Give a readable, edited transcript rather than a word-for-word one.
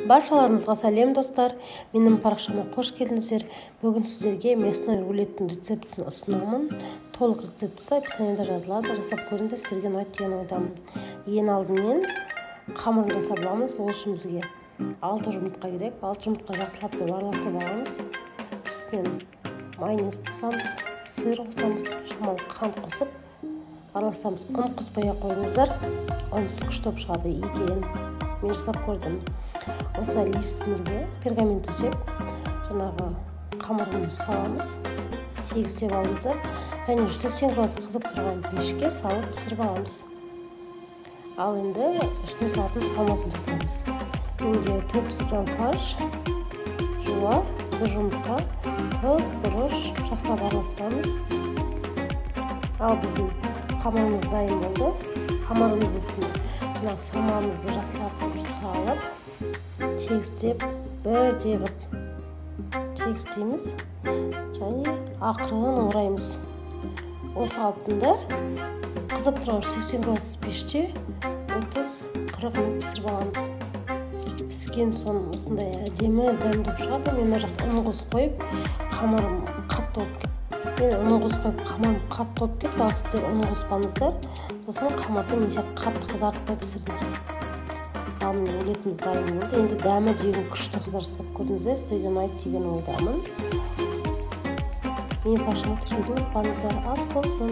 Баршаларыңызға сәлем достар, менің парақшама қош келдіңіздер. Бүгін сіздерге мясной рулеттің рецептісін ұсынамын. Толық рецептісі описаниеда жазылады, жасап көріңдер, сіздерге ұнайды деген ойдамын. Ең алдымен қамырын жасап аламыз. Ол үшін бізге 6 жұмыртқа керек. 6 жұмыртқа жақсылап араласып аламыз. Үстінен майонез қосамыз, сыр қосамыз, шамалы қант қосып араласамыз. Ұн қоспай қойыңыздар. Ұнсыз күштеп шығады екен. Мен жасап көрдім. Осындай листімізге пергамент төсеп, жаңағы қамырын саламыз, тегістеп алыңыздар. Және 180 градус қызып тұрған пешке салып пісіріп аламыз. Ал енді ішіне салатын салмасын жасаймыз. Менде 400 грамм фарш, жуа, 1 жұмыртқа, тұз, бұрыш жақсылап араластырамыз. Ал біздің қамырымыз дайын болды. Қамырымыздың салмамызды жақсылап салып, тегістеп, бірдей ғып тегістейміз және ақырын ораймыз. Осы қалпында қызып тұрған 80 градус пеште 30-40 минут пісіріп аламыз. Піскен соң осындай әдемі дәмдеп шығады. Мен мына жақта ұн қосып қойып, қамырым қатты болып кетті. Мен ұн қосып қойып, қамырым қатты болып кетті. Ал сіздер ұн қоспаңыздар, сосын қамырды мен қатты қызартып пісіріңіз. Ал міне рулетіміз дайын болды. Енді дәмі деген күшті жасап көрдіңіздер, сіздерге ұнайды деген ойдамын. Мен парақшама тіркелуді ұмытпаңыздар, ас болсын.